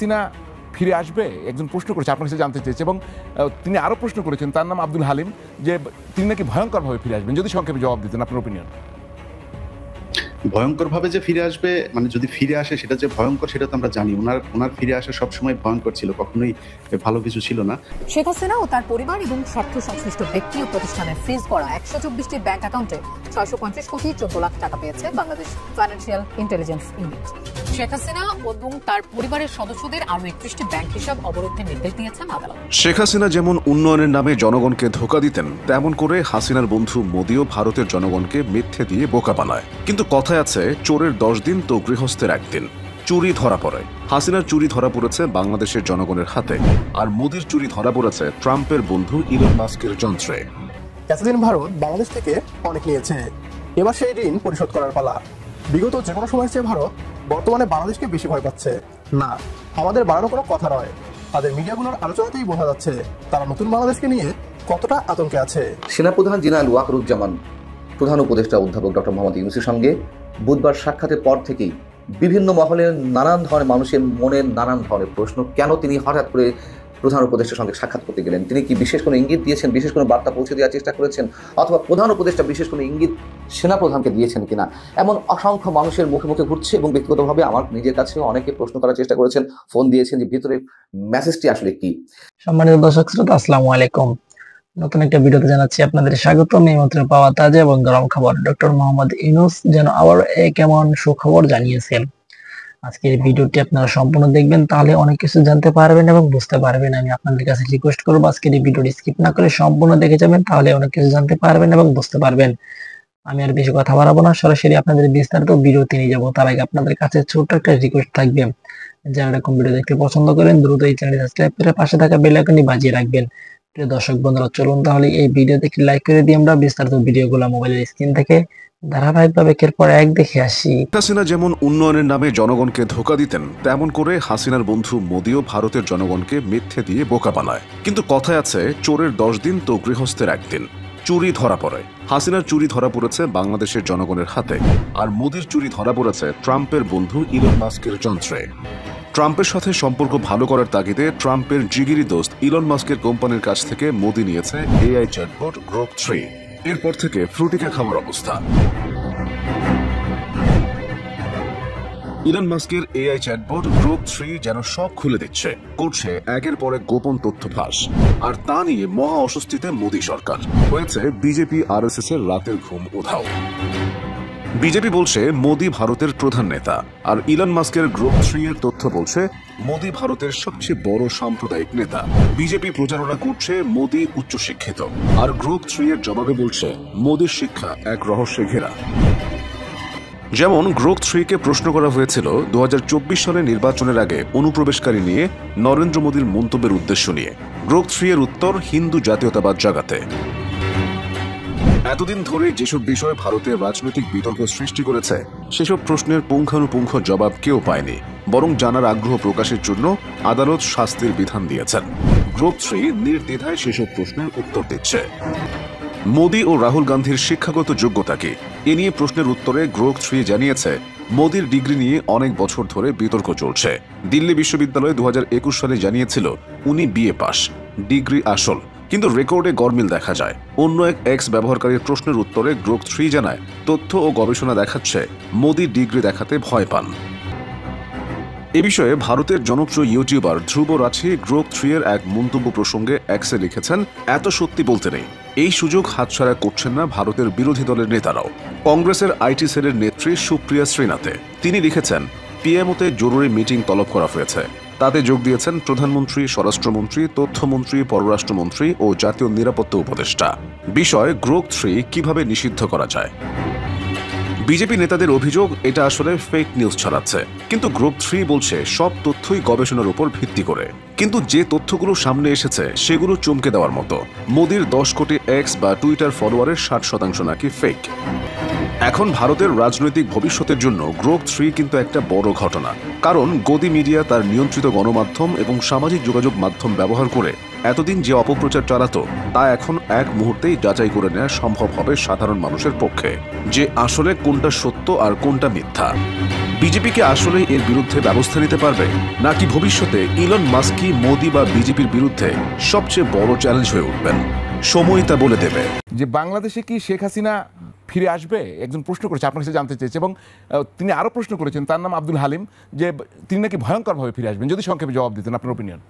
হাসিনা ফিরে আসবে একজন প্রশ্ন করেছে, আপনার কাছে জানতে চেয়েছে, এবং তিনি আরও প্রশ্ন করেছেন, তার নাম আব্দুল হালিম, যে তিনি নাকি ভয়ঙ্করভাবে ফিরে আসবেন। যদি সংক্ষেপে জবাব দিতেন আপনার ওপিনিয়ন। ভয়ঙ্করভাবে যে ফিরে আসবে, মানে যদি ফিরে আসে সেটা যে ভয়ঙ্কর সেটা তো আমরা জানি। ওনার ফিরে আসা সবসময় ভয়ঙ্কর ছিল, কখনোই ভালো কিছু ছিল না। শেখ হাসিনা ও তার পরিবার এবং স্বার্থ সংশ্লিষ্ট ব্যক্তি ও প্রতিষ্ঠানের ফ্রিজ করা 124টি ব্যাংক অ্যাকাউন্টে 650 কোটি 14 লাখ টাকা পেয়েছে Bangladesh financial intelligence unit. Sheikh Hasina এবং তার পরিবারের সদস্যদের আরো 31টি ব্যাংক হিসাব অবরোধের নির্দেশ দিয়েছেন আদালত। শেখ হাসিনা যেমন উন্নয়নের নামে জনগণকে ধোঁকা দিতেন, তেমন করে হাসিনার বন্ধু মোদিও ভারতের জনগণকে মিথ্যে দিয়ে বোকা বানায়। কিন্তু কথায় আছে, চোরের 10 দিন তো গৃহস্থের 1 দিন। চুরি ধরা পড়ে। হাসিনার চুরি ধরা পড়েছে বাংলাদেশের জনগণের হাতে, আর মোদির চুরি ধরা পড়েছে ট্রাম্পের বন্ধু ইলন মাস্কের যন্ত্রে। এতদিন ভারত বাংলাদেশ থেকে অনেক নিয়েছে, এবার সেই ঋণ পরিশোধ করার পালা। বিগত যে কোনো সময় চেয়ে ভারত বর্তমানে বাংলাদেশকে বেশি ভয় পাচ্ছে না। আমাদের বাড়ানো কোনো কথা নয়, তাদের মিডিয়াগুলোর আলোচনাতেই বোঝা যাচ্ছে তারা নতুন বাংলাদেশকে নিয়ে কতটা আতঙ্কে আছে। সেনাপ্রধান জেনারেল ওয়াকারুজ্জামান প্রধান উপদেষ্টা অধ্যাপক ডক্টর মোহাম্মদ ইউনূসের সঙ্গে বুধবার সাক্ষাতের পর থেকেই বিভিন্ন মহলের নানান ধরনের মানুষের মনের নানান ধরনের প্রশ্ন, কেন তিনি হঠাৎ করে প্রধান উপদেষ্টার সঙ্গে সাক্ষাৎ করতে গেলেন? তিনি কি বিশেষ কোনো ইঙ্গিত দিয়েছেন, বিশেষ কোনো বার্তা পৌঁছে দেওয়ার চেষ্টা করেছেন, অথবা প্রধান উপদেষ্টা বিশেষ কোনো ইঙ্গিত সেনাপ্রধানকে দিয়েছেন কিনা? এমন অসংখ্য মানুষের মুখে মুখে ঘুরছে, এবং ব্যক্তিগতভাবে আমার নিজের কাছেও অনেকে প্রশ্ন করার চেষ্টা করেছেন, ফোন দিয়েছেন যে ভিতরে মেসেজটি আসলে কি। সম্মানিত দর্শক শ্রোতা, আসসালামু আলাইকুম। নতুন একটা ভিডিওতে জানাচ্ছি আপনাদের স্বাগতম। এই মাত্র পাওয়া তাজা এবং গরম খবর। ডক্টর মোহাম্মদ ইউনূস যেন আবার কেমন সুখবর জানিয়েছেন। আজকের ভিডিওটি আপনারা সম্পূর্ণ দেখবেন, তাহলে অনেক কিছু জানতে পারবেন এবং বুঝতে পারবেন। আমি আপনাদের কাছে রিকোয়েস্ট করবো আজকের এই ভিডিওটি স্কিপ না করে সম্পূর্ণ দেখে যাবেন, তাহলে অনেক কিছু জানতে পারবেন এবং বুঝতে পারবেন। আমি আর বেশি কথা বাড়াবো না, সরাসরি আপনাদের বিস্তারিত ভিডিওতে নিয়ে যাবো। তার আগে আপনাদের কাছে ছোট্ট একটা রিকোয়েস্ট থাকবে, যারা এরকম ভিডিও দেখতে পছন্দ করেন দ্রুত এই চ্যানেলটি সাবস্ক্রাইব করে পাশে থাকা বেল আইকনটি বাজিয়ে রাখবেন। প্রিয় দর্শক বন্ধুরা, চলুন তাহলে এই ভিডিওতে একটি লাইক করে দিয়ে আমরা বিস্তারিত ভিডিওগুলো মোবাইলের স্ক্রিন থেকে ধারাবাহিকভাবে একের পর এক দেখে আসি। হাসিনা যেমন উন্নয়নের নামে জনগণকে ধোঁকা দিতেন, তেমন করে হাসিনার বন্ধু মোদিও ভারতের জনগণকে মিথ্যে দিয়ে বোকা বানায়। কিন্তু কথায় আছে, চোরের 10 দিন তো গৃহস্থের 1 দিন। চুরি ধরা পড়ে। হাসিনার চুরি ধরা পড়েছে বাংলাদেশের জনগণের হাতে, আর মোদির চুরি ধরা পড়েছে ট্রাম্পের বন্ধু ইলন মাস্কের যন্ত্রে। ট্রাম্পের সাথে সম্পর্ক ভালো করার তাগিদে ট্রাম্পের জিগিরি দোস্ত ইলন মাস্কের কোম্পানির কাছ থেকে মোদি নিয়েছে এআই চ্যাটবট গ্রোক 3। এরপর থেকে ফ্রুটিকা খাওয়ার অবস্থা। ইলন মাস্কের এআই চ্যাটবট গ্রোক 3 যেন সব খুলে দিচ্ছে, করছে একের পর এক গোপন তথ্য ফাঁস। আর তা নিয়ে মহা অস্বস্তিতে মোদি সরকার। হয়েছে বিজেপি আরএসএস এর রাতের ঘুম উধাও। বিজেপি বলছে মোদি ভারতের প্রধান নেতা, আর ইলন মাস্কের গ্রোক 3 এর তথ্য বলছে মোদি ভারতের সবচেয়ে বড় সাম্প্রদায়িক নেতা। বিজেপি প্রচারণা করছে মোদি উচ্চশিক্ষিত, আর গ্রোক 3 এর জবাবে বলছে মোদির শিক্ষা এক রহস্যে ঘেরা। যেমন গ্রোক 3 কে প্রশ্ন করা হয়েছিল 2024 সালের নির্বাচনের আগে অনুপ্রবেশকারী নিয়ে নরেন্দ্র মোদীর মন্তব্যের উদ্দেশ্য নিয়ে। গ্রোক 3 এর উত্তর, হিন্দু জাতীয়তাবাদ জাগাতে। এতদিন ধরে যেসব বিষয় ভারতের রাজনৈতিক বিতর্ক সৃষ্টি করেছে, সেসব প্রশ্নের পুঙ্খানুপুঙ্খ জবাব কেউ পায়নি, বরং জানার আগ্রহ প্রকাশের জন্য আদালত শাস্তির বিধান দিয়েছেন। গ্রোক 3 নির্দ্বিধায় সেসব প্রশ্নের উত্তর দিচ্ছে। মোদি ও রাহুল গান্ধীর শিক্ষাগত যোগ্যতা কি, এ নিয়ে প্রশ্নের উত্তরে গ্রোক 3 জানিয়েছে মোদির ডিগ্রি নিয়ে অনেক বছর ধরে বিতর্ক চলছে। দিল্লি বিশ্ববিদ্যালয় 2021 সালে জানিয়েছিল উনি বিএ পাস, ডিগ্রি আসল, কিন্তু রেকর্ডে গরমিল দেখা যায়। অন্য এক এক্স ব্যবহারকারীর প্রশ্নের উত্তরে গ্রোক 3 জানায় তথ্য ও গবেষণা দেখাচ্ছে মোদি ডিগ্রি দেখাতে ভয় পান। এ বিষয়ে ভারতের জনপ্রিয় ইউটিউবার ধ্রুব রাঠি গ্রোক 3 এর এক মন্তব্য প্রসঙ্গে এক্সে লিখেছেন, এত সত্যি বলতে নেই, এই সুযোগ হাতছাড়া করছেন না ভারতের বিরোধী দলের নেতারাও। কংগ্রেসের আইটি সেলের নেত্রী সুপ্রিয়া শ্রীনাথে তিনি লিখেছেন, পিএমওতে জরুরি মিটিং তলব করা হয়েছে। তাতে যোগ দিয়েছেন প্রধানমন্ত্রী, স্বরাষ্ট্রমন্ত্রী, তথ্যমন্ত্রী, পররাষ্ট্রমন্ত্রী ও জাতীয় নিরাপত্তা উপদেষ্টা। বিষয় গ্রোক 3 কিভাবে নিষিদ্ধ করা যায়। বিজেপি নেতাদের অভিযোগ এটা আসলে ফেক নিউজ ছড়াচ্ছে, কিন্তু গ্রোক 3 বলছে সব তথ্যই গবেষণার উপর ভিত্তি করে। কিন্তু যে তথ্যগুলো সামনে এসেছে সেগুলো চমকে দেওয়ার মতো। মোদির 10 কোটি এক্স বা টুইটার ফলোয়ারের 60% নাকি ফেক। এখন ভারতের রাজনৈতিক ভবিষ্যতের জন্য গ্রোথ 3 কিন্তু একটা বড় ঘটনা। কারণ গদি মিডিয়া তার নিয়ন্ত্রিত গণমাধ্যম এবং সামাজিক যোগাযোগ মাধ্যম ব্যবহার করে এতদিন যে অপপ্রচার চালাতো তা এখন এক মুহূর্তেই যাচাই করে নেওয়া সম্ভব হবে সাধারণ মানুষের পক্ষে, যে আসলে কোনটা সত্য আর কোনটা মিথ্যা। বিজেপিকে আসলে এর বিরুদ্ধে ব্যবস্থা নিতে পারবে, নাকি ভবিষ্যতে ইলন মাস্কই মোদি বা বিজেপির বিরুদ্ধে সবচেয়ে বড় চ্যালেঞ্জ হয়ে উঠবেন? সময় তা বলে দেবে। যে বাংলাদেশে কি শেখ হাসিনা ফিরে আসবে, একজন প্রশ্ন করেছে, আপনার কাছে জানতে চেয়েছে। এবং তিনি আরো প্রশ্ন করেছেন, তার নাম আব্দুল হালিম, যে তিনি নাকি ভয়ঙ্করভাবে ফিরে আসবেন। যদি সংক্ষেপে জবাব দিতেন আপনার ওপিনিয়ন।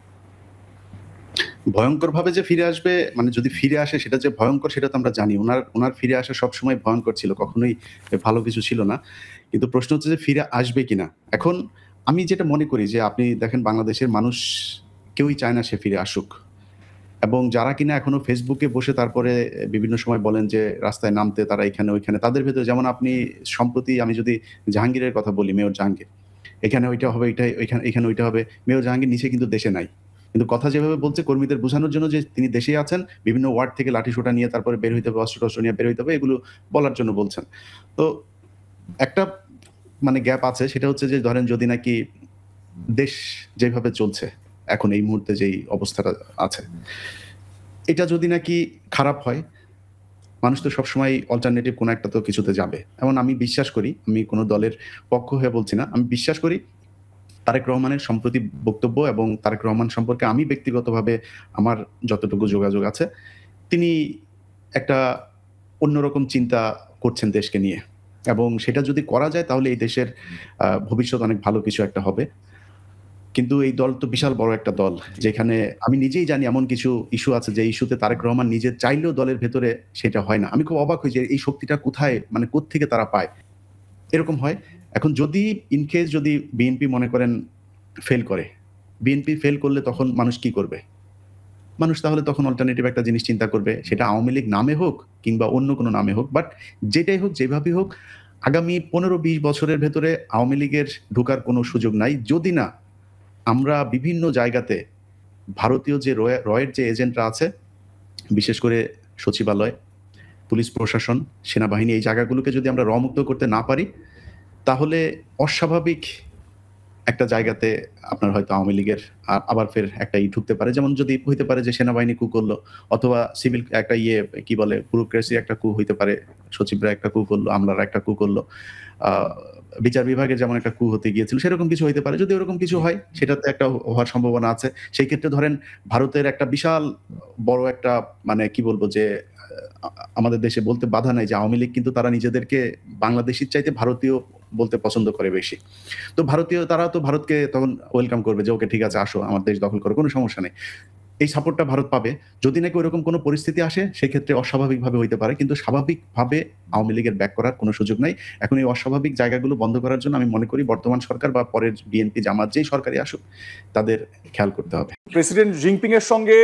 ভয়ঙ্করভাবে যে ফিরে আসবে, মানে যদি ফিরে আসে সেটা যে ভয়ঙ্কর সেটা তো আমরা জানি। ওনার ফিরে আসা সবসময় ভয়ঙ্কর ছিল, কখনোই ভালো কিছু ছিল না। কিন্তু প্রশ্ন হচ্ছে যে ফিরে আসবে কিনা। এখন আমি যেটা মনে করি যে আপনি দেখেন, বাংলাদেশের মানুষ কেউই চায় না সে ফিরে আসুক। এবং যারা কিনা এখনো ফেসবুকে বসে তারপরে বিভিন্ন সময় বলেন যে রাস্তায় নামতে, তারা এখানে ওইখানে, তাদের ভেতরে যেমন আপনি সম্প্রতি আমি যদি জাহাঙ্গীরের কথা বলি, মেয়র জাহাঙ্গীর, এখানে ওইটা হবে, এখানে ওইটা হবে। মেয়র জাহাঙ্গীর নিচে কিন্তু দেশে নাই, কিন্তু কথা যেভাবে বলছে কর্মীদের বোঝানোর জন্য যে তিনি দেশে আছেন, বিভিন্ন ওয়ার্ড থেকে লাঠিসোঁটা নিয়ে তারপরে বের হইতে হবে, অস্ত্র নিয়ে বের হইতে হবে, এগুলো বলার জন্য বলছেন। তো একটা মানে গ্যাপ আছে, সেটা হচ্ছে যে ধরেন যদি নাকি দেশ যেভাবে চলছে এখন এই মুহূর্তে যেই অবস্থাটা আছে, এটা যদি নাকি খারাপ হয়, মানুষ তো সবসময় অল্টারনেটিভ কোনো একটা তো কিছুতে যাবে। এমন আমি বিশ্বাস করি, আমি কোনো দলের পক্ষ হয়ে বলছি না, আমি বিশ্বাস করি তারেক রহমানের সম্প্রতি বক্তব্য এবং তারেক রহমান সম্পর্কে আমি ব্যক্তিগতভাবে আমার যতটুকু যোগাযোগ আছে, তিনি একটা অন্যরকম চিন্তা করছেন দেশকে নিয়ে, এবং সেটা যদি করা যায় তাহলে এই দেশের ভবিষ্যৎ অনেক ভালো কিছু একটা হবে। কিন্তু এই দল তো বিশাল বড় একটা দল, যেখানে আমি নিজেই জানি এমন কিছু ইস্যু আছে যে ইস্যুতে তারেক রহমান নিজে চাইলেও দলের ভেতরে সেটা হয় না। আমি খুব অবাক হই যে এই শক্তিটা কোথায়, মানে কোত্থেকে তারা পায়, এরকম হয়। এখন যদি ইনকেস যদি বিএনপি মনে করেন ফেল করে, বিএনপি ফেল করলে তখন মানুষ কি করবে? মানুষ তাহলে তখন অল্টারনেটিভ একটা জিনিস চিন্তা করবে, সেটা আওয়ামী লীগ নামে হোক কিংবা অন্য কোনো নামে হোক, বাট যেটাই হোক, যেভাবেই হোক, আগামী 15-20 বছরের ভেতরে আওয়ামী লীগের ঢোকার কোনো সুযোগ নাই, যদি না আমরা বিভিন্ন জায়গাতে ভারতীয় যে রয়ের যে এজেন্টরা আছে, বিশেষ করে সচিবালয়, পুলিশ প্রশাসন, সেনাবাহিনী, এই জায়গাগুলোকে যদি আমরা রমুক্ত করতে না পারি, তাহলে অস্বাভাবিক একটা জায়গাতে আপনার হয়তো আওয়ামী লীগের আবার ফের একটা ঢুকতে পারে। যেমন যদি হইতে পারে যে সেনাবাহিনী কু করলো, অথবা সিভিল একটা কি বলে ব্যুরোক্রেসি একটা কু হইতে পারে, সচিবরা একটা কু করলো, আমলারা একটা কু করলো, বিচার বিভাগের যেমন একটা কু হতে গিয়েছিল, সেরকম কিছু হইতে পারে। যদি ওরকম কিছু হয়, সেটাতে একটা হওয়ার সম্ভাবনা আছে। সেই ক্ষেত্রে ধরেন ভারতের একটা বিশাল বড় একটা মানে কি বলবো যে আমাদের দেশে বলতে বাধা নাই যে আওয়ামী লীগ কিন্তু তারা নিজেদেরকে বাংলাদেশির চাইতে ভারতীয় বলতে পছন্দ করে বেশি। তো তারা তো ভারতকে তখন ওয়েলকাম করবে যে ওকে ঠিক আছে, আসো আমার দেশ দখল করো, কোনো সমস্যা নেই। এই সাপোর্টটা ভারত পাবে। যদি নাকি ওইরকম কোনো পরিস্থিতি আসে, সেক্ষেত্রে অস্বাভাবিকভাবে হইতে পারে, কিন্তু স্বাভাবিকভাবে আওয়ামী লীগের ব্যাক করার কোনো সুযোগ নাই। এখন এই অস্বাভাবিক জায়গাগুলো বন্ধ করার জন্য আমি মনে করি বর্তমান সরকার বা পরের বিএনপি জামাত যেই সরকারই আসুক, তাদের খেয়াল করতে হবে। প্রেসিডেন্ট জিনপিং এর সঙ্গে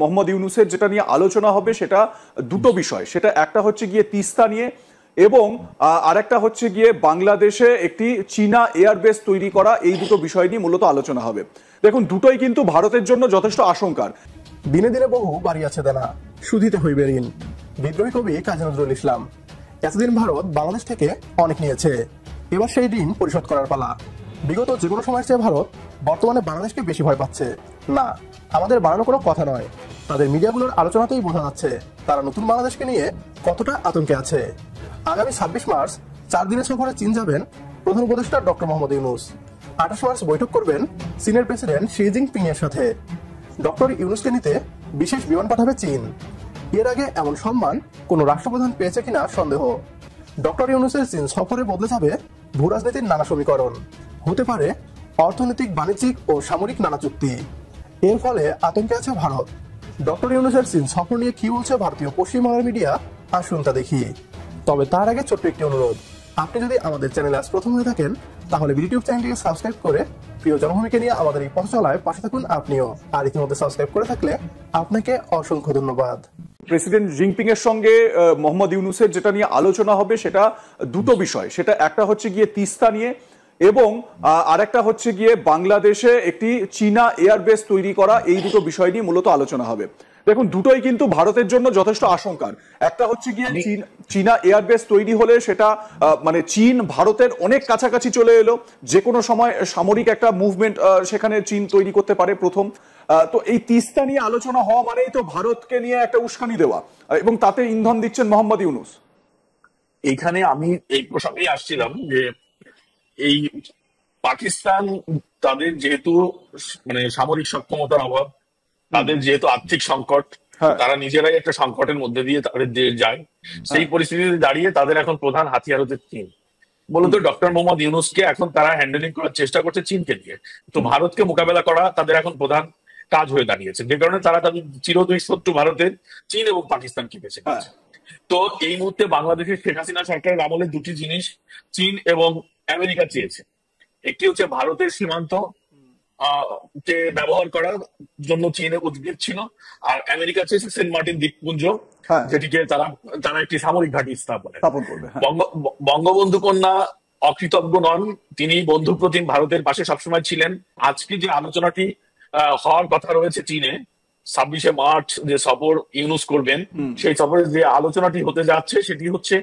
মোহাম্মদ ইউনূসের যেটা নিয়ে আলোচনা হবে সেটা দুটো বিষয়। সেটা একটা হচ্ছে গিয়ে তিস্তা নিয়ে, এবং আরেকটা হচ্ছে গিয়ে বাংলাদেশে একটি চীনা এয়ারবেস তৈরি করা। এই দুটো বিষয় নিয়ে মূলত আলোচনা হবে। দেখুন, দুটোই কিন্তু ভারতের জন্য যথেষ্ট আশঙ্কার। দিনে দিনে বহু বাড়িয়াছে দেনা, শুধিতে হইবে ঋণ। বিদ্রোহী কবি কাজী নজরুল ইসলাম। এতদিন ভারত বাংলাদেশ থেকে অনেক নিয়েছে, এবার সেই ঋণ পরিশোধ করার পালা। বিগত যে কোনো সময়ের চেয়ে ভারত বর্তমানে বাংলাদেশকে বেশি ভয় পাচ্ছে। না, আমাদের বানানো কোনো কথা নয়, তাদের মিডিয়াগুলোর আলোচনাতেই বোঝা যাচ্ছে তারা নতুন বাংলাদেশকে নিয়ে কতটা আতঙ্কে আছে। আগামী 26 মার্চ 4 দিনের সফরে চীন যাবেন প্রধান উপদেষ্টা ডক্টর মোহাম্মদ ইউনূস। 28 মার্চ বৈঠক করবেন চীনের প্রেসিডেন্ট শি জিনপিং এর সাথে। ডক্টর ইউনূসকে নিতে বিশেষ বিমান পাঠাবে চীন। এর আগে এমন সম্মান কোন রাষ্ট্রপ্রধান পেয়েছে কিনা সন্দেহ। ডক্টর ইউনূসের চীন সফরে বদলে যাবে ভূরাজনীতির নানা সমীকরণ, হতে পারে অর্থনৈতিক, বাণিজ্যিক ও সামরিক নানা চুক্তি। এর ফলে আতঙ্কে আছে ভারত। ডক্টর ইউনূসের চীন সফর নিয়ে কি বলছে ভারতীয় পশ্চিমবঙ্গের মিডিয়া, আসুন তা দেখি। তবে তার আগে ছোট্ট একটি অনুরোধ, আপনি যদি আমাদের চ্যানেলে আজ প্রথম হয়ে থাকেন, তাহলে ইউটিউব চ্যানেলটিকে সাবস্ক্রাইব করে প্রিয় জন্মভূমিকে নিয়ে আমাদের এই পথ চলায় পাশে থাকুন আপনিও। আর ইতিমধ্যে সাবস্ক্রাইব করে থাকলে আপনাকে অসংখ্য ধন্যবাদ। প্রেসিডেন্ট জিনপিং এর সঙ্গে মোহাম্মদ ইউনূসের যেটা নিয়ে আলোচনা হবে সেটা দুটো বিষয়। সেটা একটা হচ্ছে গিয়ে তিস্তা নিয়ে, এবং আরেকটা হচ্ছে গিয়ে বাংলাদেশে একটি চীনা এয়ারবেস তৈরি করা। এই দুটো বিষয় নিয়ে মূলত আলোচনা হবে। দেখুন, দুটোই কিন্তু ভারতের জন্য যথেষ্ট আশঙ্কার। একটা হচ্ছে গিয়ে চীনা এয়ারবেস তৈরি হলে সেটা মানে চীন ভারতের অনেক কাছাকাছি চলে এলো, যে কোনো সময় সামরিক একটা মুভমেন্ট সেখানে চীন তৈরি করতে পারে প্রথম। তো এই তিস্তা নিয়ে আলোচনা হওয়া মানেই তো ভারতকে নিয়ে একটা উস্কানি দেওয়া, এবং তাতে ইন্ধন দিচ্ছেন মোহাম্মদ ইউনূস। এইখানে আমি এই প্রসঙ্গেই আসছিলাম যে এই পাকিস্তান, তাদের যেহেতু মানে সামরিক সক্ষমতার অভাব, তাদের যেহেতু আর্থিক সংকট, তারা নিজেরাই একটা সংকটের মধ্যে দিয়ে তাদের দেশ যায়, সেই পরিস্থিতিতে দাঁড়িয়ে তাদের এখন প্রধান হাতিয়ার হচ্ছে চীন। মূলত ডক্টর মোহাম্মদ ইউনূসকে এখন তারা হ্যান্ডেলিং করার চেষ্টা করছে চীনকে দিয়ে। তো ভারতকে মোকাবেলা করা তাদের এখন প্রধান কাজ হয়ে দাঁড়িয়েছে, যে কারণে তারা তাদের চিরদুই শত্রু ভারতের চীন এবং পাকিস্তানকে বেছে নিয়েছে। তো এই মুহূর্তে বাংলাদেশের শেখ হাসিনা সরকারের আমলে দুটি জিনিস চীন এবং আমেরিকা চেয়েছে। একটি হচ্ছে ভারতের সীমান্ত কে ব্যবহার করার জন্য চীনের উদ্বেগ ছিল, আর আমেরিকা চেয়েছে সেন্ট মার্টিন দ্বীপপুঞ্জ, যেটিকে তারা একটি সামরিক ঘাঁটি স্থাপন করবে। বঙ্গবন্ধু কন্যা অকৃতজ্ঞ নন, তিনি বন্ধুপ্রতিম ভারতের পাশে সবসময় ছিলেন। আজকে যে আলোচনাটি হওয়ার কথা রয়েছে চীনে 26শে মার্চ যে সফর ইউনূস করবেন, সেই সফরে যে আলোচনাটি হতে যাচ্ছে সেটি হচ্ছে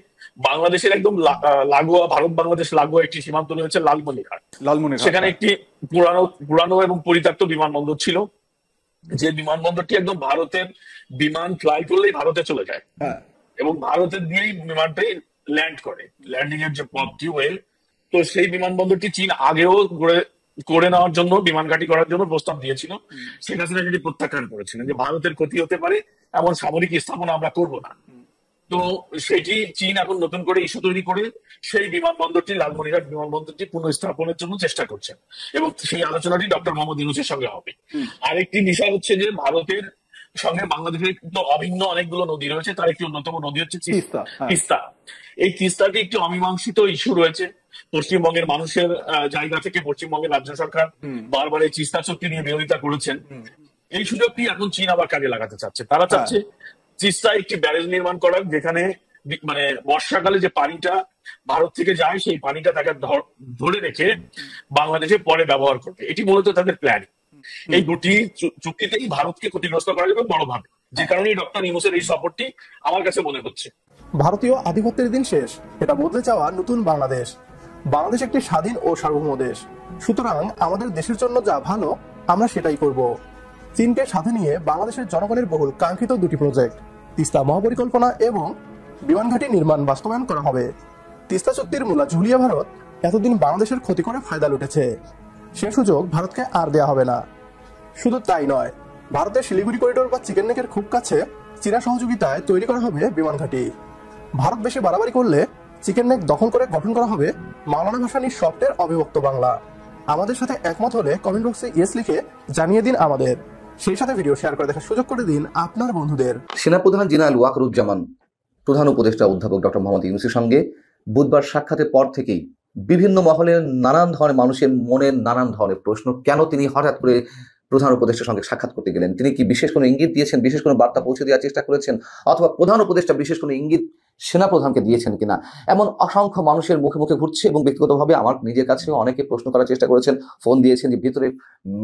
বাংলাদেশের একদম লাগোয়া, ভারত বাংলাদেশ লাগোয়া একটি সীমান্ত রয়েছে লালমনিরহাট। সেখানে একটি পুরানো এবং পরিত্যক্ত বিমানবন্দর ছিল, যে বিমানবন্দরটি একদম ভারতের বিমান ফ্লাই করলেই ভারতে চলে যায় এবং ভারতের দিয়েই বিমানটাই ল্যান্ড করে, ল্যান্ডিং এর যে পথটি ওয়েল। তো সেই বিমানবন্দরটি চীন আগেও করে নেওয়ার জন্য, বিমান ঘাঁটি করার জন্য প্রস্তাব দিয়েছিল। শেখ হাসিনা সেটি প্রত্যাখ্যান করেছিলেন যে ভারতের ক্ষতি হতে পারে, এমন সামরিক স্থাপনা আমরা করবো না। তো সেটি চীন এখন নতুন করে ইস্যু তৈরি করে সেই বিমানবন্দরটি, লালমনিরহাট বিমানবন্দরটি পুনঃস্থাপনের জন্য চেষ্টা করছেন, এবং সেই আলোচনাটি ডক্টর মোহাম্মদ ইউনূসের সঙ্গে হবে। আরেকটি বিষয় হচ্ছে যে ভারতের সঙ্গে বাংলাদেশের কিন্তু অভিন্ন অনেকগুলো নদী রয়েছে, তার একটি অন্যতম নদী হচ্ছে তিস্তা। এই তিস্তাটি একটি অমীমাংসিত ইস্যু রয়েছে। পশ্চিমবঙ্গের মানুষের জায়গা থেকে পশ্চিমবঙ্গের রাজ্য সরকার বারবার এই তিস্তা চুক্তি নিয়ে বিরোধিতা করেছেন। এই সুযোগটি এখন চীন আবার কাজে লাগাতে চাচ্ছে। তারা চাচ্ছে তিস্তায় একটি ব্যারেজ নির্মাণ করার, যেখানে মানে বর্ষাকালে যে পানিটা ভারত থেকে যায় সেই পানিটা তাকে ধরে রেখে বাংলাদেশে পরে ব্যবহার করবে। এটি মূলত তাদের প্ল্যান। এই দুটি চুক্তিতেই ভারতকে ক্ষতিগ্রস্ত করা যাবে বড়ভাবে, যে কারণে ডক্টর ইউনূসের এই সফরটি আমার কাছে মনে হচ্ছে। ভারতীয় আধিপত্যের দিন শেষ, এটা বদলে যাওয়া নতুন বাংলাদেশ। বাংলাদেশ একটি স্বাধীন ও সার্বভৌম দেশ, সুতরাং আমাদের দেশের জন্য যা ভালো আমরা সেটাই করব। চীনকে সাথে নিয়ে বাংলাদেশের জনগণের বহুল কাঙ্ক্ষিত দুটি প্রজেক্ট, তিস্তা মহাপরিকল্পনা এবং বিমান ঘাঁটি নির্মাণ বাস্তবায়ন করা হবে। তিস্তা চুক্তির মূলা ঝুলিয়ে ভারত এতদিন বাংলাদেশের ক্ষতি করে ফায়দা লুটেছে, সে সুযোগ ভারতকে আর দেয়া হবে না। শুধু তাই নয়, ভারতের শিলিগুড়ি করিডোর বা চিকেন নেকের খুব কাছে চীনা সহযোগিতায় তৈরি করা হবে বিমান ঘাঁটি। ভারত বেশি বাড়াবাড়ি করলে চিকেন নেক দখল করে গঠন করা হবে মাওলানা ভাসানীর স্বপ্নের অবিভক্ত বাংলা। আমাদের সাথে একমত হলে কমেন্ট বক্সে ইয়েস লিখে জানিয়ে দিন আমাদের, সেই সাথে ভিডিও শেয়ার করে দেখার সুযোগ করে দিন আপনার বন্ধুদের। সেনাপ্রধান জেনারেল ওয়াকরুজ্জামান প্রধান উপদেষ্টা অধ্যাপক ডক্টর মোহাম্মদ ইউনূসের সঙ্গে বুধবার সাক্ষাতের পর থেকেই বিভিন্ন মহলের নানান ধরনের মানুষের মনের নানান ধরনের প্রশ্ন, কেন তিনি হঠাৎ করে প্রধান উপদেষ্টার সঙ্গে সাক্ষাৎ করতে গেলেন, তিনি কি বিশেষ কোনো ইঙ্গিত দিয়েছেন, বিশেষ কোনো বার্তা পৌঁছে দেওয়ার চেষ্টা করেছেন, অথবা প্রধান উপদেষ্টা বিশেষ কোনো ইঙ্গিত সেনাপ্রধানকে দিয়েছেন কিনা, এমন অসংখ্য মানুষের মুখে মুখে ঘুরছে। এবং ব্যক্তিগতভাবে আমার নিজের কাছেও অনেকে প্রশ্ন করার চেষ্টা করেছেন, ফোন দিয়েছেন যে ভিতরে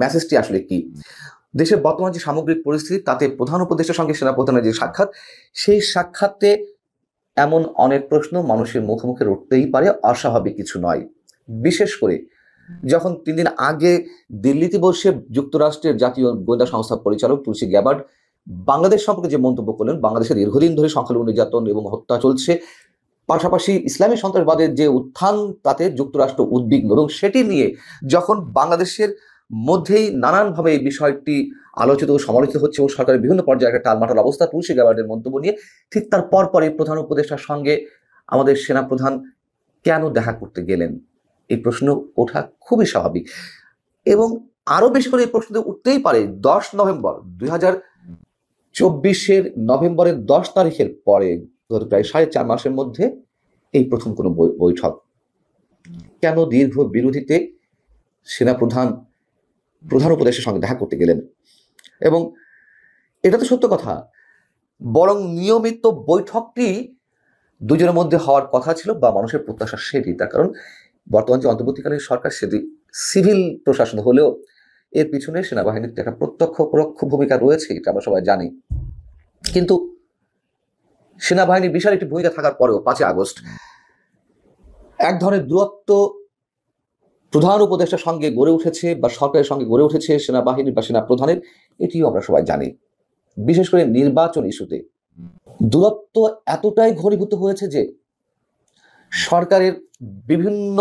মেসেজটি আসলে কি। দেশের বর্তমান যে সামগ্রিক পরিস্থিতি, তাতে প্রধান উপদেষ্টার সঙ্গে সেনাপ্রধানের যে সাক্ষাৎ, সেই সাক্ষাতে এমন অনেক প্রশ্ন মানুষের মুখে মুখে উঠতেই পারে, অস্বাভাবিক কিছু নয়। বিশেষ করে যখন 3 দিন আগে দিল্লিতে বসে যুক্তরাষ্ট্রের জাতীয় গোয়েন্দা সংস্থার পরিচালক তুলসী গ্যাবার্ড বাংলাদেশ সম্পর্কে যে মন্তব্য করলেন, বাংলাদেশের দীর্ঘদিন ধরে সংখ্যালঘু নির্যাতন এবং হত্যা চলছে, পাশাপাশি ইসলামী সন্ত্রাসবাদের যে উত্থান, তাতে যুক্তরাষ্ট্র উদ্বিগ্ন, এবং সেটি নিয়ে যখন বাংলাদেশের মধ্যেই নানানভাবে এই বিষয়টি আলোচিত ও সমালোচিত হচ্ছে এবং সরকারের বিভিন্ন পর্যায়ে একটা টালমাটাল অবস্থা, তুলসী গ্যাবার্ডের মন্তব্য নিয়ে ঠিক তার পরপরই প্রধান উপদেষ্টার সঙ্গে আমাদের সেনাপ্রধান কেন দেখা করতে গেলেন, এই প্রশ্ন ওঠা খুবই স্বাভাবিক। এবং আরো বেশি করে এই প্রশ্ন উঠতেই পারে 10 নভেম্বর 2024 নভেম্বরের 10 তারিখের পরে, গত প্রায় 4.5 মাসের মধ্যে এই প্রথম কোনো বৈঠক। কেন দীর্ঘ বিরোধীতে সেনাপ্রধান প্রধান উপদেষ্টার সঙ্গে দেখা করতে গেলেন? এবং এটা তো সত্য কথা, বরং নিয়মিত বৈঠকটি দুজনের মধ্যে হওয়ার কথা ছিল বা মানুষের প্রত্যাশা সেটি। তার কারণ বর্তমান যে অন্তর্বর্তীকালীন সরকার, সেটি সিভিল প্রশাসন হলেও এর পিছনে সেনাবাহিনীর একটা প্রত্যক্ষ পরোক্ষ ভূমিকা রয়েছে, এটা আমরা সবাই জানি। কিন্তু সেনাবাহিনীর বিশাল একটি ভূমিকা থাকার পরেও 5ই আগস্ট এক ধরনের দূরত্ব প্রধান উপদেষ্টার সঙ্গে গড়ে উঠেছে বা সরকারের সঙ্গে গড়ে উঠেছে সেনাবাহিনীর বা সেনা প্রধানের, এটিও আমরা সবাই জানি। বিশেষ করে নির্বাচন ইস্যুতে দূরত্ব এতটাই ঘনীভূত হয়েছে যে সরকারের বিভিন্ন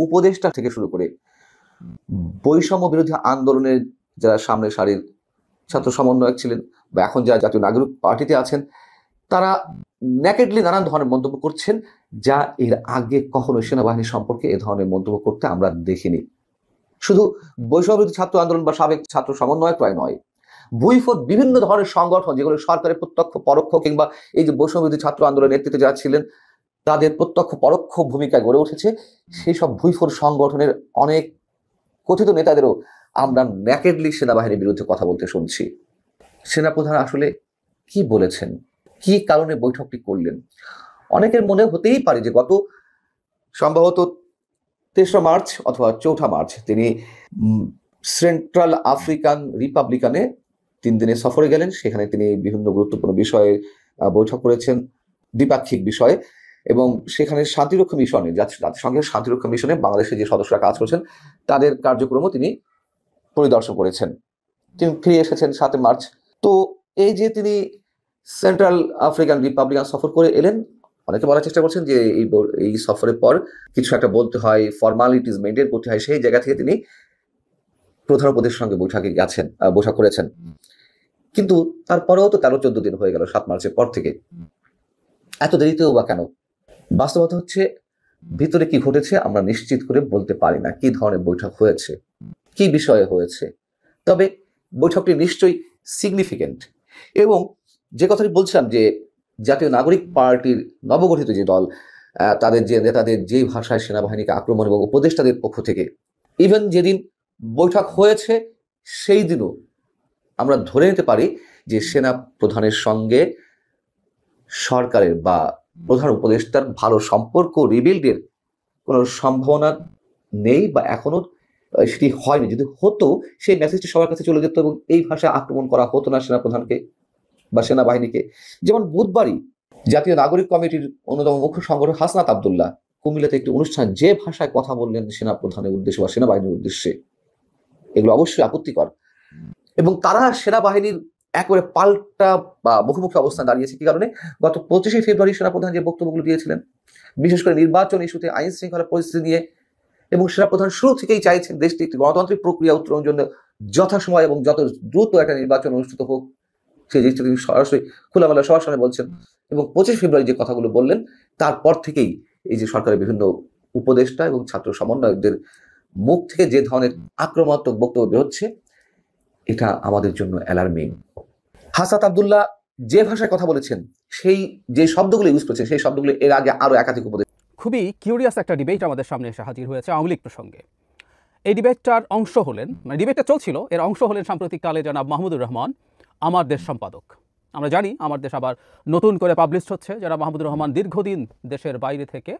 উপদেষ্টা থেকে শুরু করে বৈষম্য বিরোধী আন্দোলনের যারা সামনের সারির ছাত্র সমন্বয়ক ছিলেন বা এখন যারা জাতীয় নাগরিক পার্টিতে আছেন, তারা ন্যাকেডলি নানান ধরনের মন্তব্য করছেন, যা এর আগে কখনো সেনাবাহিনী সম্পর্কে এ ধরনের মন্তব্য করতে আমরা দেখিনি। শুধু বৈষম্য বিরোধী ছাত্র আন্দোলন বা সাবেক ছাত্র সমন্বয়ক নয়, ভুইফোর বিভিন্ন ধরনের সংগঠন যেগুলো সরকারের প্রত্যক্ষ পরোক্ষ কিংবা এই যে বৈষম্য বিরোধী ছাত্র আন্দোলনের নেতৃত্বে যারা ছিলেন তাদের প্রত্যক্ষ পরোক্ষ ভূমিকায় গড়ে উঠেছে, সেই সব ভুইফোর সংগঠনের অনেক কথিত নেতাদেরও আমরা ন্যাকেডলি সেনাবাহিনীর বিরুদ্ধে কথা বলতে শুনছি। সেনাপ্রধান আসলে কি বলেছেন, কি কারণে বৈঠকটি করলেন? অনেকের মনে হতেই পারে যে গত সম্ভবত 3রা মার্চ অথবা 4ঠা মার্চ তিনি সেন্ট্রাল আফ্রিকান রিপাবলিকানে 3 দিনের সফরে গেলেন। সেখানে তিনি বিভিন্ন গুরুত্বপূর্ণ বিষয়ে বৈঠক করেছেন, দ্বিপাক্ষিক বিষয়ে, এবং সেখানে শান্তিরক্ষা মিশনে জাতিসংঘের শান্তিরক্ষা মিশনে বাংলাদেশের যে সদস্যরা কাজ করছেন তাদের কার্যক্রমও তিনি পরিদর্শন করেছেন। তিনি ফিরে এসেছেন 7 মার্চ। তো এই যে তিনি সেন্ট্রাল আফ্রিকান রিপাবলিকান সফর করে এলেন, অনেকে বলার চেষ্টা করছেন যে এই সফরের পর কিছু একটা বলতে হয়, ফর্মালিটিস মেনটেন করতে হয়, সেই জায়গা থেকে তিনি প্রধান উপদেষ্টার সঙ্গে বৈঠক করেছেন। কিন্তু তারপরেও তো 13-14 দিন হয়ে গেল 7 মার্চের পর থেকে, এত দেরিতেও বা কেন? বাস্তবতা হচ্ছে ভিতরে কি ঘটেছে আমরা নিশ্চিত করে বলতে পারি না, কি ধরনের বৈঠক হয়েছে, কি বিষয়ে হয়েছে। তবে বৈঠকটি নিশ্চয়ই সিগনিফিকেন্ট। এবং যে কথাটি বলছিলাম যে জাতীয় নাগরিক পার্টির নবগঠিত যে দল, তাদের যে নেতাদের যে ভাষায় সেনাবাহিনীকে আক্রমণ এবং উপদেষ্টাদের পক্ষ থেকে ইভেন যেদিন বৈঠক হয়েছে সেই দিনও আমরা ধরে নিতে পারি যে সেনা প্রধানের সঙ্গে সরকারের বা প্রধান উপদেষ্টার ভালো সম্পর্ক রিবিল্ডের কোনো সম্ভাবনা নেই বা এখনো সেটি হয়নি। যদি হতো সেই মেসেজটি সবার কাছে চলে যেত এবং এই ভাষায় আক্রমণ করা হতো না সেনাপ্রধানকে বা সেনাবাহিনীকে। যেমন বুধবারই জাতীয় নাগরিক কমিটির অন্যতম মুখ্য সংগঠক হাসনাত আব্দুল্লাহ কুমিল্লাতে একটি অনুষ্ঠান যে ভাষায় কথা বললেন সেনাপ্রধানের উদ্দেশ্যে বা সেনাবাহিনীর উদ্দেশ্যে, এগুলো অবশ্যই আপত্তিকর। এবং তারা সেনাবাহিনীর একেবারে পাল্টা বা মুখোমুখি অবস্থান দাঁড়িয়েছে। কি কারণে? গত 25শে ফেব্রুয়ারি সেনাপ্রধান যে বক্তব্যগুলো দিয়েছিলেন, বিশেষ করে নির্বাচন ইস্যুতে, আইন শৃঙ্খলা পরিস্থিতি নিয়ে, এবং সেনাপ্রধান শুরু থেকেই চাইছেন দেশটি একটি গণতান্ত্রিক প্রক্রিয়া উত্তরণের জন্য যথাসময় এবং যত দ্রুত একটা নির্বাচন অনুষ্ঠিত হোক, সেই জিনিসটা তিনি সরাসরি খোলামেলা সবার সামনে বলছেন। এবং 25 ফেব্রুয়ারি যে কথাগুলো বললেন তারপর থেকেই এই যে সরকারের বিভিন্ন উপদেষ্টা এবং ছাত্র সমন্বয়কদের মুখ থেকে যে ধরনের আক্রমণাত্মক বক্তব্য বেরোচ্ছে, এটা আমাদের জন্য অ্যালার্মিং। হাসনাত আব্দুল্লাহ যে ভাষায় কথা বলেছেন, সেই যে শব্দগুলো ইউজ করেছেন, সেই শব্দগুলো এর আগে আরো একাধিক উপদেষ্টা। খুবই কিউরিয়াস একটা ডিবেট আমাদের সামনে এসে হাজির হয়েছে আওয়ামী লীগ প্রসঙ্গে। এই ডিবেটটার অংশ হলেন, মানে ডিবেটটা চলছিল, এর অংশ হলেন সাম্প্রতিককালে জনাব মাহমুদুর রহমান, আমার দেশ সম্পাদক। আমরা জানি আমার দেশ আবার নতুন করে পাবলিশ হচ্ছে। যারা মাহমুদুর রহমান দীর্ঘদিন দেশের বাইরে থেকে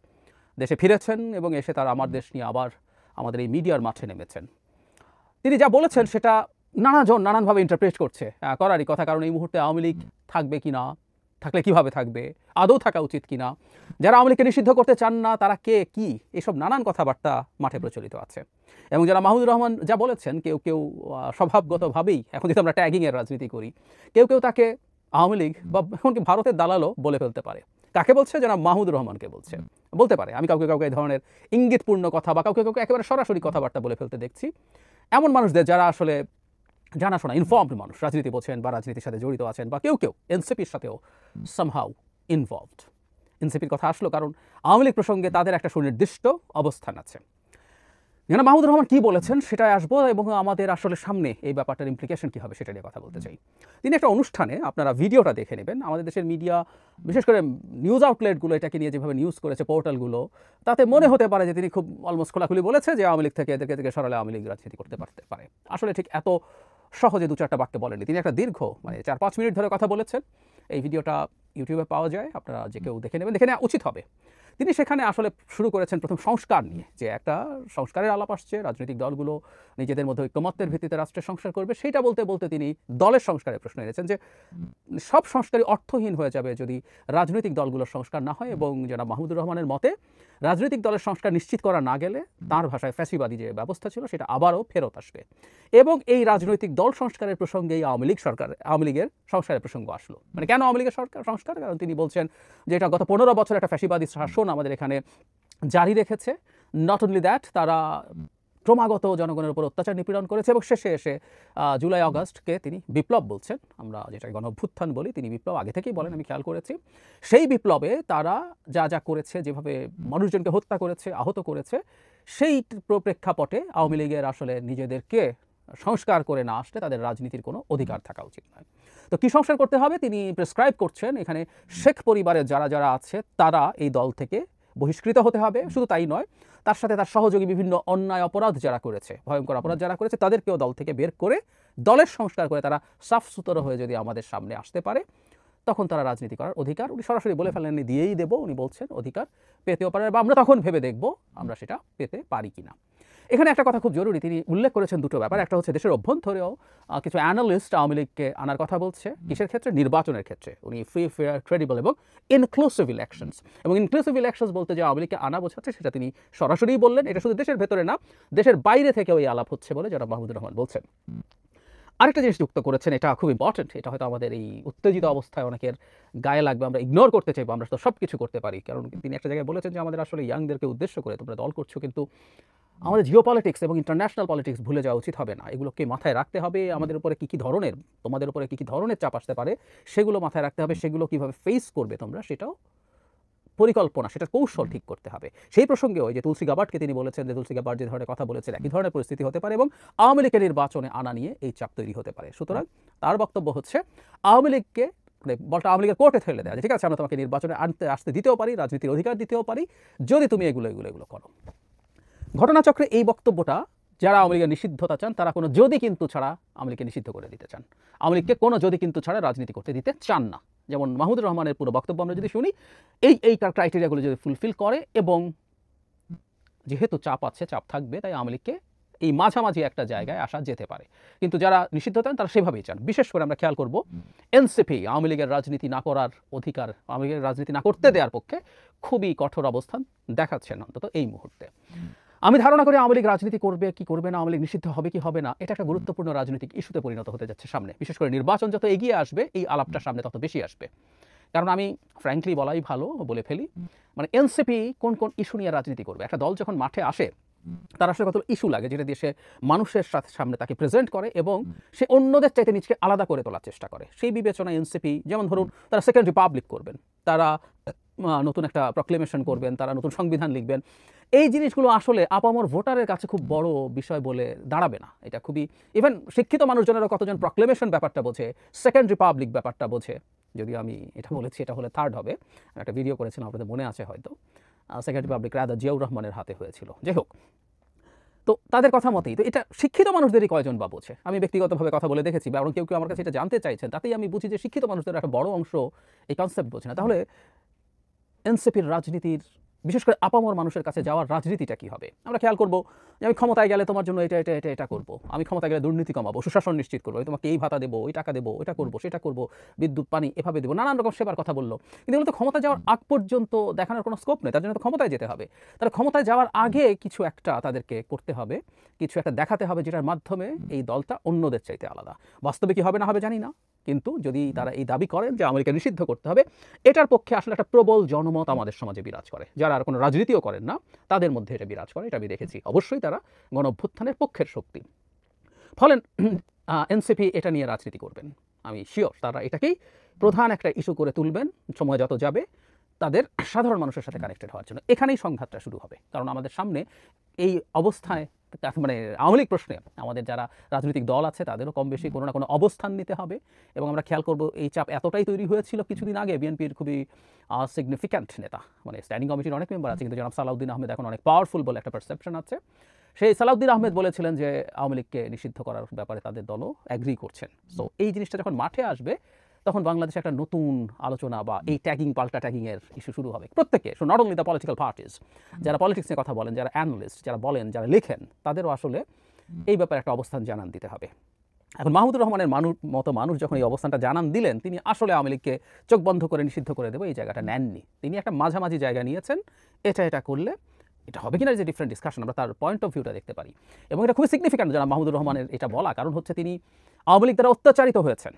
দেশে ফিরেছেন এবং এসে তারা আমার দেশ নিয়ে আবার আমাদের এই মিডিয়ার মাঠে নেমেছেন। তিনি যা বলেছেন সেটা নানাজন নানানভাবে ইন্টারপ্রেট করছে, করারই কথা। কারণ এই মুহূর্তে আওয়ামী লীগ থাকবে কি না, থাকলে কিভাবে থাকবে, আদৌ থাকা উচিত কিনা, যারা আওয়ামী লীগকে নিষিদ্ধ করতে চান না তারা কে, কি, এসব নানান কথাবার্তা মাঠে প্রচলিত আছে। এবং যারা মাহমুদুর রহমান যা বলেছেন, কেউ কেউ স্বভাবগতভাবেই, এখন যদি আমরা ট্যাগিংয়ের রাজনীতি করি, কেউ কেউ তাকে আওয়ামী লীগ বা এমনকি ভারতের দালালও বলে ফেলতে পারে। কাকে বলছে? যারা মাহমুদুর রহমানকে বলছে, বলতে পারে। আমি কাউকে কাউকে এই ধরনের ইঙ্গিতপূর্ণ কথা বা কাউকে কাউকে একেবারে সরাসরি কথাবার্তা বলে ফেলতে দেখছি। এমন মানুষদের যারা আসলে জানাশোনা ইনফর্মড মানুষ, রাজনীতি বোঝেন বা রাজনীতির সাথে জড়িত আছেন, বা কেউ কেউ এনসিপির সাথেও সামহাউ ইনভলভড। এনসিপির কথা আসলো কারণ আওয়ামী লীগ প্রসঙ্গে তাদের একটা সুনির্দিষ্ট অবস্থান আছে। যেন মাহমুদুর রহমান কী বলেছেন সেটাই আসবো, এবং আমাদের আসলে সামনে এই ব্যাপারটার ইমপ্লিকেশন কী হবে সেটা নিয়ে কথা বলতে চাই। তিনি একটা অনুষ্ঠানে, আপনারা ভিডিওটা দেখে নেবেন, আমাদের দেশের মিডিয়া, বিশেষ করে নিউজ আউটলেটগুলো এটাকে নিয়ে যেভাবে নিউজ করেছে, পোর্টালগুলো, তাতে মনে হতে পারে যে তিনি খুব অলমোস্ট খোলাখুলি বলেছে যে আওয়ামী লীগ থেকে এদেরকে সরালে আওয়ামী লীগ রাজনীতি করতে পারে। আসলে ঠিক এত সহজে 2-4টা বাক্যে বলেনি। তিনি একটা দীর্ঘ 4-5 মিনিট ধরে কথা বলেছেন। এই ভিডিওটা ইউটিউবে পাওয়া যায়, আপনারা যে কেউ দেখে নেবেন, দেখে নেওয়া উচিত হবে। তিনি সেখানে আসলে শুরু করেছেন প্রথম সংস্কার নিয়ে, যে একটা সংস্কারের আলাপ আসছে, রাজনৈতিক দলগুলো নিজেদের মধ্যে ঐকমত্যের ভিত্তিতে রাষ্ট্রের সংস্কার করবে, সেইটা বলতে বলতে তিনি দলের সংস্কারের প্রশ্ন এনেছেন, যে সব সংস্কারই অর্থহীন হয়ে যাবে যদি রাজনৈতিক দলগুলোর সংস্কার না হয়, এবং জনাব মাহমুদুর রহমানের মতে রাজনৈতিক দলের সংস্কার নিশ্চিত করা না গেলে তার ভাষায় ফ্যাসিবাদী যে ব্যবস্থা ছিল সেটা আবারও ফেরত আসবে। এবং এই রাজনৈতিক দল সংস্কারের প্রসঙ্গেই আওয়ামী লীগের সংস্কারের প্রসঙ্গ আসলো। মানে কেন আওয়ামী লীগের সংস্কার? কারণ তিনি বলছেন যে এটা গত 15 বছর একটা ফ্যাসিবাদী শাসন আমাদের এখানে জারি রেখেছে। নট অনলি দ্যাট, তারা ক্রমাগত জনগণের উপর অত্যাচার নিপীড়ন করেছে, এবং শেষে এসে জুলাই আগস্টকে তিনি বিপ্লব বলছেন, আমরা যেটা গণ অভ্যুত্থান বলি, তিনি বিপ্লব আগে থেকেই বলেন, আমি খেয়াল করেছি। সেই বিপ্লবে তারা যা যা করেছে, যেভাবে মানুষজনকে হত্যা করেছে, আহত করেছে, সেই প্রেক্ষাপটে আওয়ামী লীগের আসলে নিজেদেরকে সংস্কার করে না আসলে তাদের রাজনীতির কোনো অধিকার থাকা উচিত নয়। তো কী সংস্কার করতে হবে তিনি প্রেসক্রাইব করছেন, এখানে শেখ পরিবারের যারা যারা আছে তারা এই দল থেকে বহিষ্কৃত হতে হবে। শুধু তাই নয়, তার সাথে তার সহযোগী বিভিন্ন অন্যায় অপরাধ যারা করেছে, ভয়ঙ্কর অপরাধ যারা করেছে, তাদেরকেও দল থেকে বের করে দলের সংস্কার করে তারা সাফ সুতরো হয়ে যদি আমাদের সামনে আসতে পারে, তখন তারা রাজনীতি করার অধিকার, উনি সরাসরি বলে ফেলেননি দিয়েই দেবো, উনি বলছেন অধিকার পেতেও পারে, বা আমরা তখন ভেবে দেখব আমরা সেটা পেতে পারি কিনা। এখানে একটা কথা খুব জরুরি, তিনি উল্লেখ করেছেন দুটো ব্যাপার। একটা হচ্ছে দেশের অভ্যন্তরেও কিছু অ্যানালিস্ট আওয়ামী লীগকে আনার কথা বলছে। কিসের ক্ষেত্রে? নির্বাচনের ক্ষেত্রে। উনি ফ্রি, ফেয়ার, ক্রেডিবল এবং ইনক্লুসিভ ইলেকশনস, এবং ইনক্লুসিভ ইলেকশনস বলতে যে আওয়ামী লীগকে আনা বোঝাচ্ছে সেটা তিনি সরাসরিই বললেন। এটা শুধু দেশের ভেতরে না, দেশের বাইরে থেকেও এই আলাপ হচ্ছে বলে জনাব মাহমুদুর রহমান বলছেন। আরেকটা জিনিস যুক্ত করেছেন, এটা খুব ইম্পর্টেন্ট, এটা হয়তো আমাদের এই উত্তেজিত অবস্থায় অনেকের গায়ে লাগবে, আমরা ইগনোর করতে চাইবো, আমরা তো সব কিছু করতে পারি। কারণ তিনি একটা জায়গায় বলেছেন যে আমাদের আসলে ইয়াংদেরকে উদ্দেশ্য করে তোমরা দল করছো, কিন্তু আমাদের জিও পলিটিক্স এবং ইন্টারন্যাশনাল পলিটিক্স ভুলে যাওয়া উচিত হবে না। এগুলোকে মাথায় রাখতে হবে। আমাদের উপরে কী কী ধরনের, তোমাদের উপরে কী কী ধরনের চাপ আসতে পারে সেগুলো মাথায় রাখতে হবে। সেগুলো কীভাবে ফেস করবে তোমরা, সেটাও পরিকল্পনা, সেটার কৌশল ঠিক করতে হবে। সেই প্রসঙ্গে ওই যে তুলসী গাবার্ডকে তিনি বলেছেন যে তুলসী গাবার্ড যে ধরনের কথা বলেছেন একই ধরনের পরিস্থিতি হতে পারে, এবং আওয়ামী লীগের নির্বাচনে আনা নিয়ে এই চাপ তৈরি হতে পারে। সুতরাং তার বক্তব্য হচ্ছে আওয়ামী লীগকে বলটা আওয়ামী লীগের কোর্টে ঠেলে দেওয়া, ঠিক আছে আমরা তোমাকে নির্বাচনে আসতে দিতেও পারি, রাজনীতির অধিকার দিতেও পারি, যদি তুমি এগুলো করো। ঘটনাচক্রে এই বক্তব্যটা যারা আওয়ামী লীগের নিষিদ্ধতা চান তারা কোনো যদি কিন্তু ছাড়া আওয়ামী লীগকে নিষিদ্ধ করে দিতে চান, আওয়ামী লীগকে কোনো যদি কিন্তু ছাড়া রাজনীতি করতে দিতে চান না। যেমন মাহমুদুর রহমানের পুরো বক্তব্য আমরা যদি শুনি, এই ক্রাইটেরিয়াগুলো যদি ফুলফিল করে, এবং যেহেতু চাপ আছে, চাপ থাকবে, তাই আওয়ামী লীগকে এই মাঝামাঝি একটা জায়গায় আসা যেতে পারে। কিন্তু যারা নিষিদ্ধ চান তারা সেভাবেই চান। বিশেষ করে আমরা খেয়াল করব এনসিপি আওয়ামী লীগের রাজনীতি না করার অধিকার, আওয়ামী লীগের রাজনীতি না করতে দেওয়ার পক্ষে খুবই কঠোর অবস্থান দেখাচ্ছেন অন্তত এই মুহূর্তে। আমি ধারণা করি আওয়ামী লীগ রাজনীতি করবে কি করবে না, আওয়ামী লীগ নিষিদ্ধ হবে কি হবে না, এটা একটা গুরুত্বপূর্ণ রাজনৈতিক ইস্যুতে পরিণত হতে যাচ্ছে সামনে। বিশেষ করে নির্বাচন যত এগিয়ে আসবে এই আলাপটা সামনে তত বেশি আসবে। কারণ আমি ফ্র্যাঙ্কলি বলাই ভালো, বলে ফেলি, মানে এনসিপি কোন কোন ইস্যু নিয়ে রাজনীতি করবে। একটা দল যখন মাঠে আসে তার আসলে কত ইস্যু লাগে যেটা দিয়ে সে মানুষের সামনে তাকে প্রেজেন্ট করে, এবং সে অন্যদের চাইতে নিজেকে আলাদা করে তোলার চেষ্টা করে। সেই বিবেচনায় এনসিপি, যেমন ধরুন তারা সেকেন্ড রিপাবলিক করবেন, তারা নতুন একটা প্রক্লেমেশন করবেন, তারা নতুন সংবিধান লিখবেন, এই জিনিসগুলো আসলে আপামর ভোটারের কাছে খুব বড় বিষয় বলে দাঁড়াবে না। এটা খুবই, ইভেন শিক্ষিত মানুষজনেরা কতজন প্রক্লেমেশন ব্যাপারটা বোঝে, সেকেন্ড রিপাবলিক ব্যাপারটা বোঝে। যদিও আমি এটা বলেছি এটা হলে থার্ড হবে, একটা ভিডিও করেছিলাম আপনাদের মনে আছে হয়তো, সেকেন্ড রিপাবলিক রাদা জিয়াউর রহমানের হাতে হয়েছিল। যাই হোক, তো তাদের কথা মতেই তো এটা শিক্ষিত মানুষদেরই কয়জন বা বোঝে। আমি ব্যক্তিগতভাবে কথা বলে দেখেছি, বা কেউ কেউ আমার কাছে এটা জানতে চাইছেন, তাতেই আমি বুঝি যে শিক্ষিত মানুষদের একটা বড় অংশ এই কনসেপ্ট বোঝে না। তাহলে এনসিপির রাজনীতির, বিশেষ করে আপামর মানুষের কাছে যাওয়ার রাজনীতিটা কী হবে? আমরা খেয়াল করবো যে আমি ক্ষমতায় গেলে তোমার জন্য এটা এটা এটা এটা করবো, আমি ক্ষমতায় গেলে দুর্নীতি কমাবো, সুশাসন নিশ্চিত করবো, আমি তোমাকে এই ভাতা দেবো, ওই টাকা দেবো, এটা করবো সেটা করবো, বিদ্যুৎ পানি এভাবে দেবো, নানান রকম সেবার কথা বললো। কিন্তু এগুলো তো ক্ষমতা যাওয়ার আগ পর্যন্ত দেখানোর কোনো স্কোপ নেই, তার জন্য তো ক্ষমতায় যেতে হবে। তাহলে ক্ষমতায় যাওয়ার আগে কিছু একটা তাদেরকে করতে হবে, কিছু একটা দেখাতে হবে যেটার মাধ্যমে এই দলটা অন্যদের চাইতে আলাদা। বাস্তবে কি হবে না হবে জানি না, কিন্তু যদি তারা এই দাবি করেন যে আমেরিকা নিষিদ্ধ করতে হবে, এটার পক্ষে আসলে একটা প্রবল জনমত আমাদের সমাজে বিরাজ করে। যারা আর কোনো রাজনীতিও করেন না তাদের মধ্যে এটা বিরাজ করে, এটা আমি দেখেছি। অবশ্যই তারা গণ অভ্যুত্থানের পক্ষের শক্তি। ফলে এনসিপি এটা নিয়ে রাজনীতি করবেন, আমি শিওর তারা এটাকেই প্রধান একটা ইস্যু করে তুলবেন সময় যত যাবে, তাদের সাধারণ মানুষের সাথে কানেক্টেড হওয়ার জন্য। এখানেই সংঘাতটা শুরু হবে, কারণ আমাদের সামনে এই অবস্থায়, মানে আওয়ামী লীগ প্রশ্নে আমাদের যারা রাজনৈতিক দল আছে তাদেরও কম বেশি কোনো না কোনো অবস্থান নিতে হবে। এবং আমরা খেয়াল করব এই চাপ এতটাই তৈরি হয়েছিল কিছুদিন আগে, বিএনপির খুবই সিগনিফিক্যান্ট নেতা, মানে স্ট্যান্ডিং কমিটির অনেক মেম্বার আছে, কিন্তু জনাব সালাউদ্দিন আহমেদ এখন অনেক পাওয়ারফুল বলে একটা পারসেপশন আছে। সেই সালাউদ্দিন আহমেদ বলেছিলেন যে আওয়ামী লীগকে নিষিদ্ধ করার ব্যাপারে তাদের দলও অ্যাগ্রি করছেন। সো এই জিনিসটা যখন মাঠে আসবে তখন বাংলাদেশে একটা নতুন আলোচনা বা এই ট্যাগিং পাল্টা ট্যাগিংয়ের ইস্যু শুরু হবে প্রত্যেকে। So not only the political parties, যারা পলিটিক্স নিয়ে কথা বলেন, যারা অ্যানালিস্ট, যারা বলেন, যারা লেখেন, তাদেরও আসলে এই ব্যাপারে একটা অবস্থান জানান দিতে হবে। এখন মাহমুদুর রহমানের মতো মানুষ যখন এই অবস্থানটা জানান দিলেন, তিনি আসলে আওয়ামী লীগকে চোখ বন্ধ করে নিষিদ্ধ করে দেবো এই জায়গাটা নেননি। তিনি একটা মাঝামাঝি জায়গা নিয়েছেন। এটা করলে এটা হবে কিনা যে ডিফারেন্ট ডিসকাশন, আমরা তার পয়েন্ট অফ ভিউটা দেখতে পারি। এবং এটা খুবই সিগনিফিক্যান্ট যারা মাহমুদুর রহমানের এটা বলা, কারণ হচ্ছে তিনি আওয়ামী লীগ দ্বারা অত্যাচারিত হয়েছেন,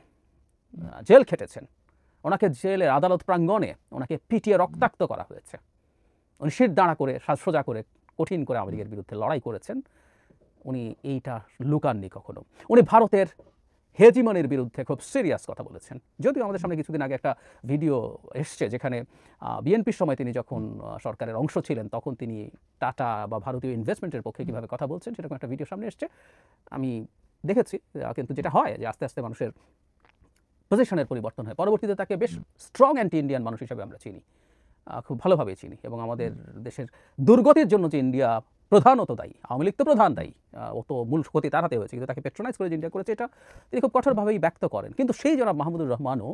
জেল খেটেছেন, ওনাকে জেলের আদালত প্রাঙ্গণে ওনাকে পিটিয়ে রক্তাক্ত করা হয়েছে, উনি শির দাঁড়া করে সোজা করে কঠিন করে আওয়ামী লীগের বিরুদ্ধে লড়াই করেছেন। উনি এইটা লুকাননি কখনো। উনি ভারতের হেজিমনির বিরুদ্ধে খুব সিরিয়াস কথা বলেছেন। যদিও আমাদের সামনে কিছুদিন আগে একটা ভিডিও এসছে যেখানে বিএনপির সময় তিনি যখন সরকারের অংশ ছিলেন তখন তিনি টাটা বা ভারতীয় ইনভেস্টমেন্টের পক্ষে কীভাবে কথা বলছেন সেরকম একটা ভিডিও সামনে এসছে, আমি দেখেছি। কিন্তু যেটা হয় যে আস্তে আস্তে মানুষের পজিশনের পরিবর্তন হয়। পরবর্তীতে তাকে বেশ স্ট্রং অ্যান্টি ইন্ডিয়ান মানুষ হিসেবে আমরা চিনি, খুব ভালোভাবেই চিনি। এবং আমাদের দেশের দুর্গতির জন্য যে ইন্ডিয়া প্রধানত দায়ী, আওয়ামী লীগ তো প্রধান দায়ী, ও তো মূল ক্ষতি তার হাতে হয়েছে, কিন্তু তাকে পেট্রোনাইজ করে যে ইন্ডিয়া করেছে এটা তিনি খুব কঠোরভাবেই ব্যক্ত করেন। কিন্তু সেই জনাব মাহমুদুর রহমানও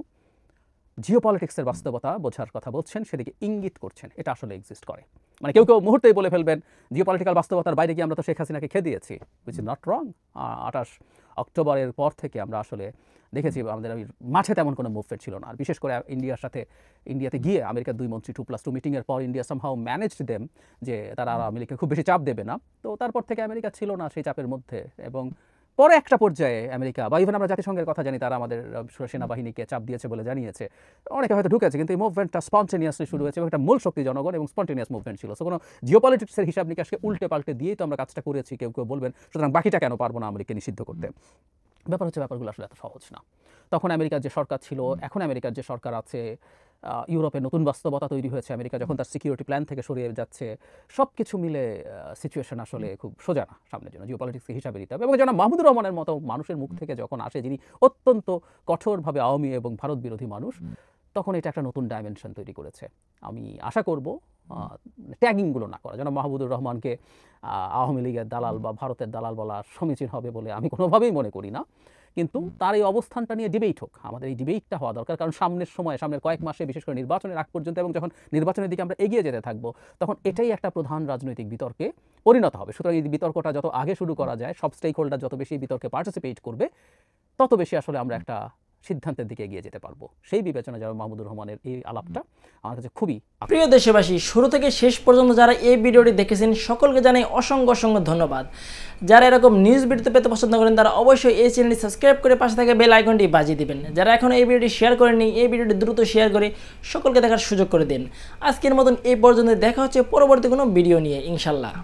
জিওপলিটিক্সের বাস্তবতা বোঝার কথা বলছেন, সেদিকে ইঙ্গিত করছেন এটা আসলে এক্সিস্ট করে। মানে কেউ মুহূর্তেই বলে ফেলবেন জিওপলিটিক্যাল বাস্তবতার বাইরে গিয়ে আমরা তো শেখ হাসিনাকে খেয়ে দিয়েছি, হুইচ ইজ নট রং। 28 অক্টোবরের পর থেকে আমরা আসলে দেখেছি আমাদের মাঠে তেমন কোনো মুভমেন্ট ছিল না। আর বিশেষ করে ইন্ডিয়াতে গিয়ে আমেরিকার 2 মন্ত্রী 2+2 মিটিংয়ের পর ইন্ডিয়া সামহাউ ম্যানেজড দেম যে তারা আওয়ামী লীগকে খুব বেশি চাপ দেবে না। তো তারপর থেকে আমেরিকা ছিল না সেই চাপের মধ্যে। এবং পরে একটা পর্যায়ে আমেরিকা বা ইভেন আমরা জাতিসংঘের কথা জানি, তারা আমাদের সেনাবাহিনীকে চাপ দিয়েছে বলে জানিয়েছে, অনেকে হয়তো ঢুকেছে, কিন্তু এই মুভমেন্টটা স্পন্টেনিয়াসলি শুরু হয়েছে এবং একটা মূল শক্তি জনগণ এবং স্পন্টেনিয়াস মুভমেন্ট ছিল। সো কোনো জিওপলিটিক্সের হিসাব নিকাশকে উল্টে পাল্টে দিয়েই তো আমরা কাজটা করেছি। কেউ বলবেন সুতরাং বাকিটা কেন পারবো না আমেরিকাকে নিষিদ্ধ করতে। ব্যাপারগুলো আসলে এত সহজ না। তখন আমেরিকার যে সরকার ছিল, এখন আমেরিকার যে সরকার আছে, ইউরোপে নতুন বাস্তবতা তৈরি হয়েছে, আমেরিকা যখন তার সিকিউরিটি প্ল্যান থেকে সরিয়ে যাচ্ছে, সব কিছু মিলে সিচুয়েশন আসলে খুব সোজা না সামনের জন্য জিওপলিটিক্সকে হিসাবে দিতে হবে। এবং যেন মাহমুদুর রহমানের মতো মানুষের মুখ থেকে যখন আসে, যিনি অত্যন্ত কঠোরভাবে আওয়ামী এবং ভারত বিরোধী মানুষ, তখন এটা একটা নতুন ডাইমেনশন তৈরি করেছে। আমি আশা করব ট্যাগিংগুলো না করা, যেন মাহমুদুর রহমানকে আওয়ামী লীগের দালাল বা ভারতের দালাল বলা সমীচীন হবে বলে আমি কোনোভাবেই মনে করি না। কিন্তু তার এই অবস্থানটা নিয়ে ডিবেট হোক, আমাদের এই ডিবেটটা হওয়া দরকার। কারণ সামনের কয়েক মাসে, বিশেষ করে নির্বাচনের আগ পর্যন্ত এবং যখন নির্বাচনের দিকে আমরা এগিয়ে যেতে থাকবো, তখন এটাই একটা প্রধান রাজনৈতিক বিতর্কে পরিণত হবে। সুতরাং এই বিতর্কটা যত আগে শুরু করা যায়, সব স্টেক হোল্ডার যত বেশি বিতর্কে পার্টিসিপেট করবে, তত বেশি আসলে আমরা একটা সিদ্ধান্তের দিকে এগিয়ে যেতে পারবো। সেই বিবেচনা যারা মাহমুদুর রহমানের এই আলাপটা আমার কাছে খুবই। প্রিয় দেশবাসী, শুরু থেকে শেষ পর্যন্ত যারা এই ভিডিওটি দেখেছেন সকলকে জানাই অসংখ্য ধন্যবাদ। যারা এরকম নিউজ ভিডিও পেতে পছন্দ করেন তারা অবশ্যই এই চ্যানেলটি সাবস্ক্রাইব করে পাশে থাকা বেল আইকনটি বাজিয়ে দিবেন। যারা এখনো এই ভিডিওটি শেয়ার করেননি, এই ভিডিওটি দ্রুত শেয়ার করে সকলকে দেখার সুযোগ করে দিন। আজকের মতন এই পর্যন্ত, দেখা হচ্ছে পরবর্তী কোনো ভিডিও নিয়ে ইনশাল্লাহ।